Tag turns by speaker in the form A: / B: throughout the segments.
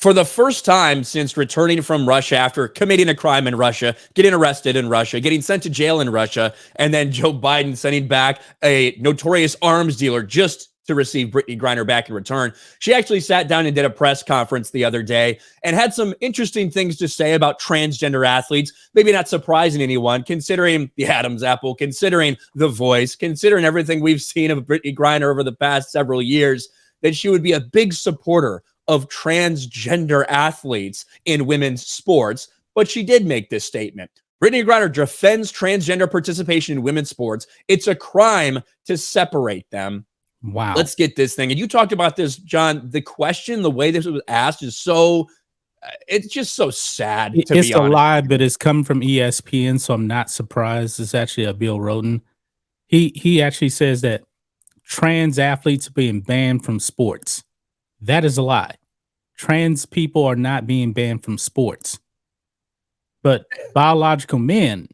A: For the first time since returning from Russia after committing a crime in Russia, getting arrested in Russia, getting sent to jail in Russia, and then Joe Biden sending back a notorious arms dealer just to receive Brittney Griner back in return. She actually sat down and did a press conference the other day and had some interesting things to say about transgender athletes, maybe not surprising anyone, considering the Adam's apple, considering The Voice, considering everything we've seen of Brittney Griner over the past several years, that she would be a big supporter of transgender athletes in women's sports. But she did make this statement. Brittney Griner defends transgender participation in women's sports. It's a crime to separate them.
B: Wow.
A: Let's get this thing. And you talked about this, John. The question, the way this was asked is so, it's just so sad. To
B: It's
A: be
B: a
A: honest.
B: lie, but it's coming from ESPN, so I'm not surprised. It's actually a Bill Roden. He actually says that trans athletes are being banned from sports. That is a lie. Trans people are not being banned from sports. But biological men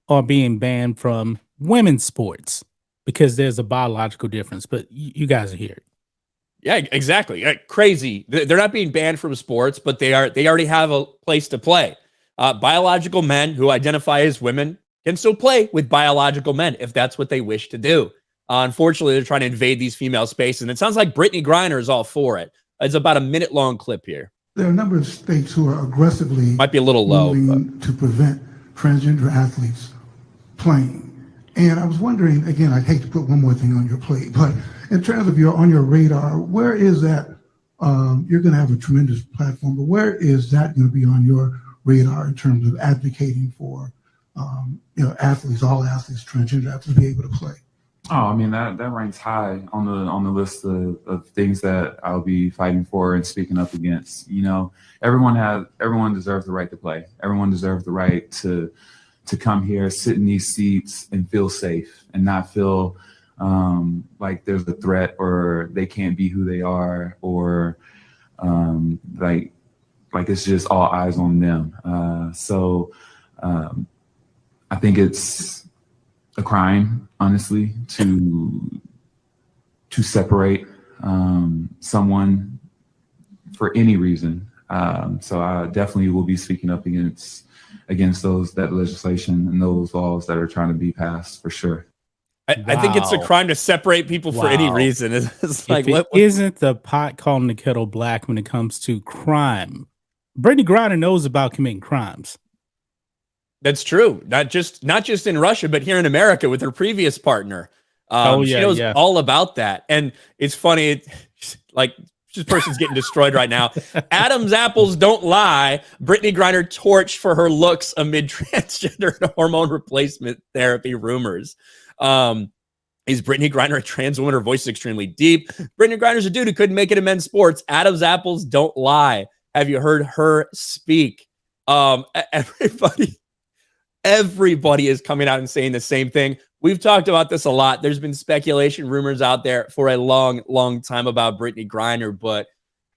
B: are being banned from women's sports because there's a biological difference. But you guys are here.
A: Yeah, exactly. Crazy. They're not being banned from sports, but they already have a place to play. Biological men who identify as women can still play with biological men if that's what they wish to do. Unfortunately, they're trying to invade these female spaces, and it sounds like Brittney Griner is all for it. It's about a minute-long clip here.
C: There are a number of states who are aggressively
A: might be a little low
C: to prevent transgender athletes playing. And I was wondering, again, I'd hate to put one more thing on your plate, but in terms of on your radar, where is that? You're going to have a tremendous platform, but where is that going to be on your radar in terms of advocating for, athletes, all athletes, transgender athletes to be able to play?
D: Oh, I mean, that ranks high on the list of things that I'll be fighting for and speaking up against. Everyone deserves the right to play. Everyone deserves the right to come here, sit in these seats and feel safe and not feel like there's a threat or they can't be who they are or like it's just all eyes on them. So I think it's a crime, honestly, to separate someone for any reason. So I definitely will be speaking up against that legislation and those laws that are trying to be passed for sure.
A: I think it's a crime to separate people for any reason. It's like,
B: isn't the pot calling the kettle black when it comes to crime? Brittney Griner knows about committing crimes.
A: That's true. Not just in Russia, but here in America with her previous partner. She knows all about that. And it's funny, this person's getting destroyed right now. Adam's apples don't lie. Brittney Griner torched for her looks amid transgender and hormone replacement therapy rumors. Is Brittney Griner a trans woman? Her voice is extremely deep. Brittney Griner's a dude who couldn't make it in men's sports. Adam's apples don't lie. Have you heard her speak? Everybody is coming out and saying the same thing. We've talked about this a lot. There's been speculation, rumors out there for a long, long time about Brittney Griner. But,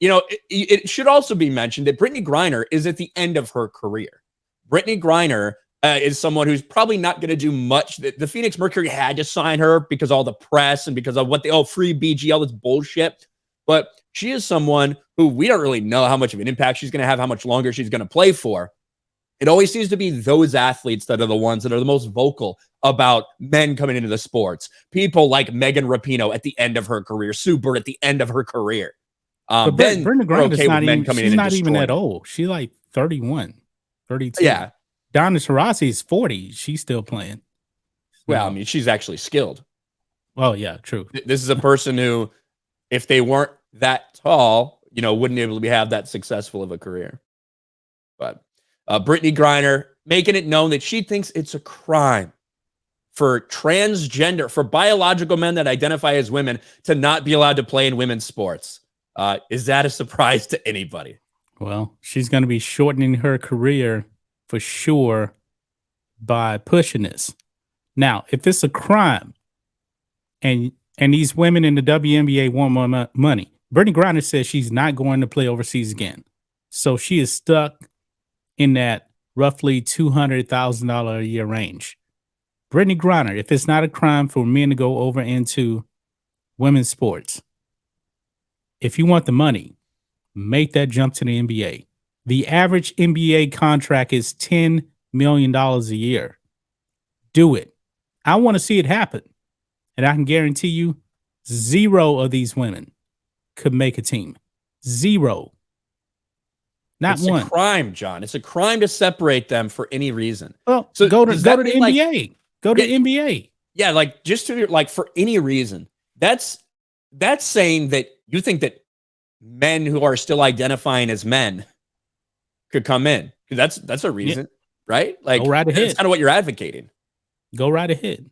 A: it should also be mentioned that Brittney Griner is at the end of her career. Brittney Griner is someone who's probably not going to do much. The Phoenix Mercury had to sign her because all the press and because of free BG, all this bullshit. But she is someone who we don't really know how much of an impact she's going to have, how much longer she's going to play for. It always seems to be those athletes that are the ones that are the most vocal about men coming into the sports. People like Megan Rapinoe at the end of her career, Sue Bird at the end of her career.
B: But Brittney Griner's not even that old. She's like 31, 32.
A: Yeah.
B: Donna Taurasi's 40. She's still playing.
A: Well, I mean, she's actually skilled.
B: Oh, yeah, true.
A: This is a person who, if they weren't that tall, wouldn't be able to have that successful of a career. But Brittney Griner making it known that she thinks it's a crime for for biological men that identify as women to not be allowed to play in women's sports. Is that a surprise to anybody?
B: Well, she's going to be shortening her career for sure by pushing this. Now, if it's a crime and these women in the WNBA want more money, Brittney Griner says she's not going to play overseas again. So she is stuck in that roughly $200,000 a year range. Brittney Griner, if it's not a crime for men to go over into women's sports, if you want the money, make that jump to the NBA. The average NBA contract is $10 million a year. Do it. I want to see it happen. And I can guarantee you 0 of these women could make a team. 0. Not
A: it's
B: one.
A: a crime, John. It's a crime to separate them for any reason.
B: Well,
A: So
B: go to
A: does
B: the
A: that mean, like-
B: NBA. Go to the NBA.
A: Yeah, like just to like for any reason. That's saying that you think that men who are still identifying as men could come in. Because that's a reason, right? Like
B: Go right
A: that's
B: ahead.
A: kind of what you're advocating.
B: Go right ahead.